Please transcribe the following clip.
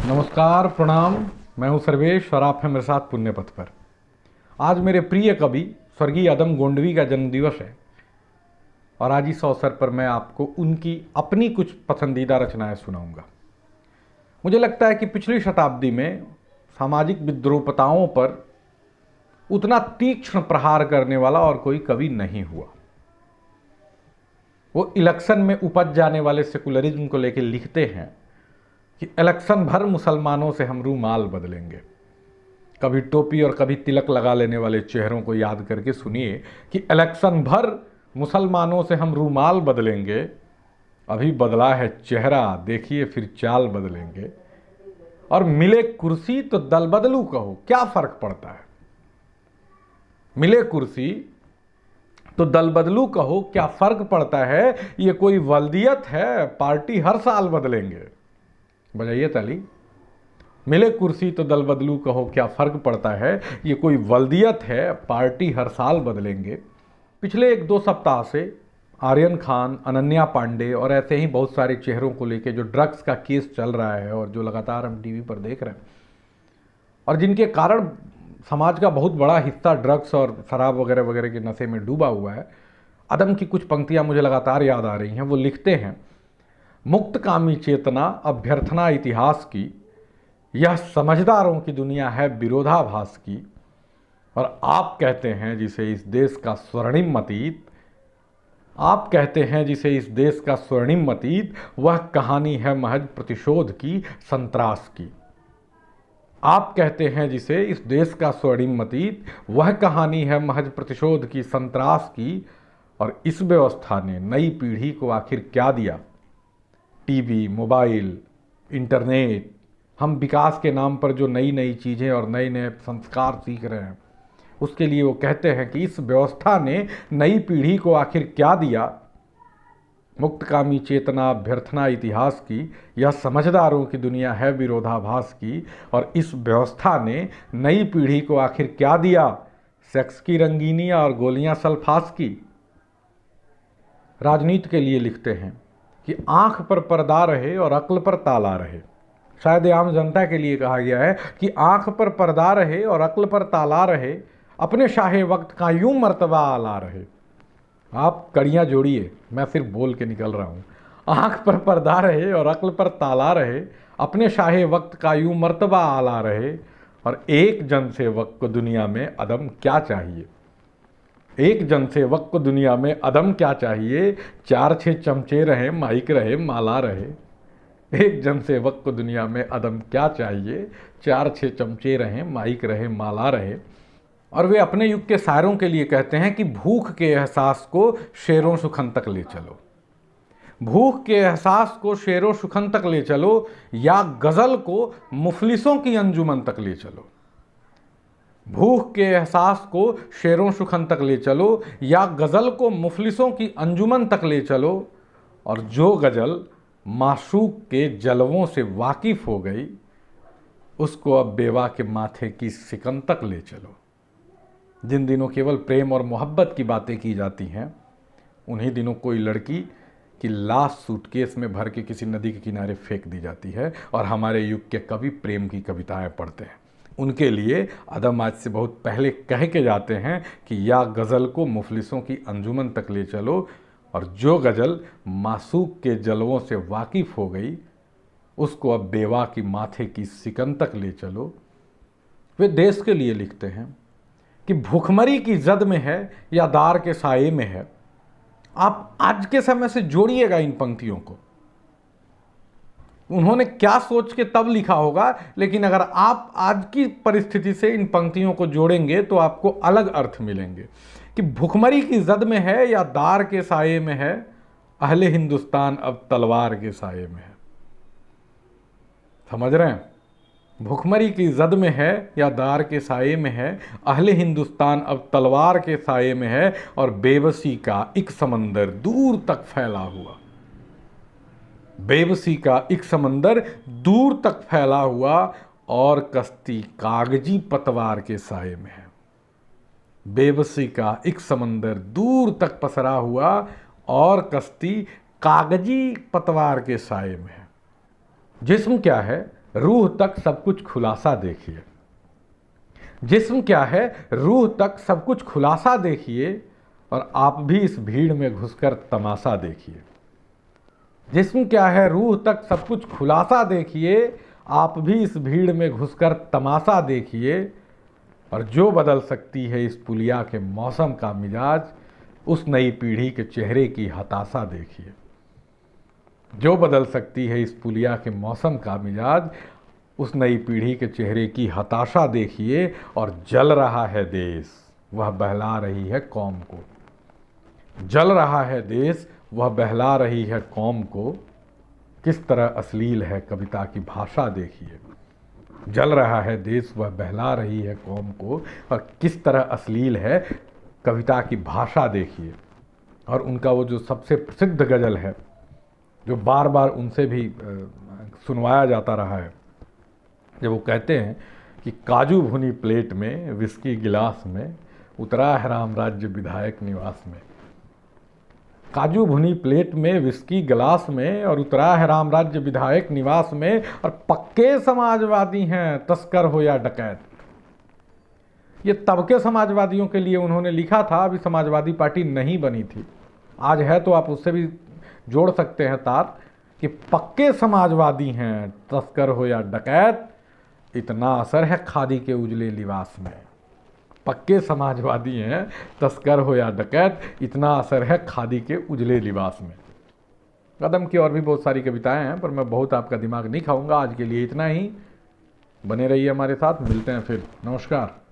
नमस्कार, प्रणाम। मैं हूं सर्वेश और आप हैं मेरे साथ पुण्य पथ पर। आज मेरे प्रिय कवि स्वर्गीय अदम गोंडवी का जन्मदिवस है और आज इस अवसर पर मैं आपको उनकी अपनी कुछ पसंदीदा रचनाएं सुनाऊंगा। मुझे लगता है कि पिछली शताब्दी में सामाजिक विद्रूपताओं पर उतना तीक्ष्ण प्रहार करने वाला और कोई कवि नहीं हुआ। वो इलेक्शन में उपज जाने वाले सेकुलरिज्म को लेकर लिखते हैं कि इलेक्शन भर मुसलमानों से हम रूमाल बदलेंगे। कभी टोपी और कभी तिलक लगा लेने वाले चेहरों को याद करके सुनिए कि इलेक्शन भर मुसलमानों से हम रूमाल बदलेंगे। अभी बदला है चेहरा, देखिए फिर चाल बदलेंगे। और मिले कुर्सी तो दल बदलू कहो, क्या फर्क पड़ता है। मिले कुर्सी तो दल बदलू कहो, क्या फर्क पड़ता है। ये कोई वल्दियत है, पार्टी हर साल बदलेंगे। बजाइए ताली। मिले कुर्सी तो दल बदलू कहो, क्या फर्क पड़ता है। ये कोई वल्दियत है, पार्टी हर साल बदलेंगे। पिछले 1-2 सप्ताह से आर्यन खान, अनन्या पांडे और ऐसे ही बहुत सारे चेहरों को लेके जो ड्रग्स का केस चल रहा है और जो लगातार हम टीवी पर देख रहे हैं और जिनके कारण समाज का बहुत बड़ा हिस्सा ड्रग्स और शराब वगैरह वगैरह के नशे में डूबा हुआ है। अदम की कुछ पंक्तियां मुझे लगातार याद आ रही हैं। वो लिखते हैं, मुक्तकामी चेतना अभ्यर्थना इतिहास की, यह समझदारों की दुनिया है विरोधाभास की। और आप कहते हैं जिसे इस देश का स्वर्णिम अतीत, आप कहते हैं जिसे इस देश का स्वर्णिम अतीत, वह कहानी है महज प्रतिशोध की, संत्रास की। आप कहते हैं जिसे इस देश का स्वर्णिम अतीत, वह कहानी है महज प्रतिशोध की, संत्रास की। और इस व्यवस्था ने नई पीढ़ी को आखिर क्या दिया। टीवी, मोबाइल, इंटरनेट, हम विकास के नाम पर जो नई नई चीज़ें और नए नए संस्कार सीख रहे हैं, उसके लिए वो कहते हैं कि इस व्यवस्था ने नई पीढ़ी को आखिर क्या दिया। मुक्तकामी चेतना अभ्यर्थना इतिहास की, यह समझदारों की दुनिया है विरोधाभास की। और इस व्यवस्था ने नई पीढ़ी को आखिर क्या दिया। सेक्स की रंगीनियाँ और गोलियां सल्फास की। राजनीति के लिए लिखते हैं कि आंख पर पर्दा रहे और अक्ल पर ताला रहे। शायद आम जनता के लिए कहा गया है कि आंख पर पर्दा रहे और अक्ल पर ताला रहे, अपने शाहे वक्त का यूं मर्तबा आला रहे। आप कड़ियाँ जोड़िए, मैं सिर्फ बोल के निकल रहा हूँ। आंख पर पर्दा रहे और अक्ल पर ताला रहे, अपने शाहे वक्त का यूं मर्तबा आला रहे। और एक जनसेवक को दुनिया में अदम क्या चाहिए। एक जनसेवक को दुनिया में अदम क्या चाहिए। 4-6 चमचे रहे, माइक रहे, माला रहे। एक जनसेवक को दुनिया में अदम क्या चाहिए। 4-6 चमचे रहे, माइक रहे, माला रहे। और वे अपने युग के शायरों के लिए कहते हैं कि भूख के एहसास को शेरों सुखन तक ले चलो। भूख के एहसास को शेरों सुखन तक ले चलो, या गज़ल को मुफलिसों की अंजुमन तक ले चलो। भूख के एहसास को शेरों सुखन तक ले चलो, या गज़ल को मुफलिसों की अंजुमन तक ले चलो। और जो गज़ल माशूक के जलवों से वाकिफ़ हो गई, उसको अब बेवा के माथे की सिकन तक ले चलो। जिन दिनों केवल प्रेम और मोहब्बत की बातें की जाती हैं, उन्हीं दिनों कोई लड़की की लाश सूटकेस में भर के किसी नदी के किनारे फेंक दी जाती है और हमारे युग के कवि प्रेम की कविताएं पढ़ते हैं। उनके लिए अदम आज से बहुत पहले कह के जाते हैं कि या गज़ल को मुफलिसों की अंजुमन तक ले चलो, और जो गज़ल मासूक के जलवों से वाकिफ़ हो गई, उसको अब बेवा की माथे की सिकन तक ले चलो। वे देश के लिए लिखते हैं कि भूखमरी की जद में है या दार के साये में है। आप आज के समय से जोड़िएगा इन पंक्तियों को। उन्होंने क्या सोच के तब लिखा होगा, लेकिन अगर आप आज की परिस्थिति से इन पंक्तियों को जोड़ेंगे तो आपको अलग अर्थ मिलेंगे कि भूखमरी की जद में है या दार के साये में है, अहले हिंदुस्तान अब तलवार के साये में है। समझ रहे हैं। भूखमरी की जद में है या दार के साये में है, अहले हिंदुस्तान अब तलवार के साये में है। और बेबसी का एक समंदर दूर तक फैला हुआ, बेबसी का एक समंदर दूर तक फैला हुआ, और कश्ती कागजी पतवार के साये में है। बेबसी का एक समंदर दूर तक पसरा हुआ और कश्ती कागजी पतवार के साये में है। जिस्म क्या है? रूह तक सब कुछ खुलासा देखिए। जिस्म क्या है, रूह तक सब कुछ खुलासा देखिए और आप भी इस भीड़ में घुसकर तमाशा देखिए। जिस्म क्या है, रूह तक सब कुछ खुलासा देखिए, आप भी इस भीड़ में घुसकर तमाशा देखिए। और जो बदल सकती है इस पुलिया के मौसम का मिजाज, उस नई पीढ़ी के चेहरे की हताशा देखिए। जो बदल सकती है इस पुलिया के मौसम का मिजाज, उस नई पीढ़ी के चेहरे की हताशा देखिए। और जल रहा है देश, वह बहला रही है कौम को। जल रहा है देश, वह बहला रही है कौम को। किस तरह अश्लील है कविता की भाषा देखिए। जल रहा है देश, वह बहला रही है कौम को, और किस तरह अश्लील है कविता की भाषा देखिए। और उनका वो जो सबसे प्रसिद्ध गज़ल है, जो बार बार उनसे भी सुनवाया जाता रहा है, जब वो कहते हैं कि काजू भुनी प्लेट में, विस्की गिलास में, उतरा है राम राज्य विधायक निवास में। काजू भुनी प्लेट में, विस्की गिलास में, और उतरा है राम राज्य विधायक निवास में। और पक्के समाजवादी हैं, तस्कर हो या डकैत। ये तब के समाजवादियों के लिए उन्होंने लिखा था, अभी समाजवादी पार्टी नहीं बनी थी। आज है तो आप उससे भी जोड़ सकते हैं तार, कि पक्के समाजवादी हैं, तस्कर हो या डकैत, इतना असर है खादी के उजले लिबास में। पक्के समाजवादी हैं, तस्कर हो या डकैत, इतना असर है खादी के उजले लिबास में। कदम की और भी बहुत सारी कविताएं हैं, पर मैं बहुत आपका दिमाग नहीं खाऊंगा। आज के लिए इतना ही। बने रहिए हमारे साथ, मिलते हैं फिर। नमस्कार।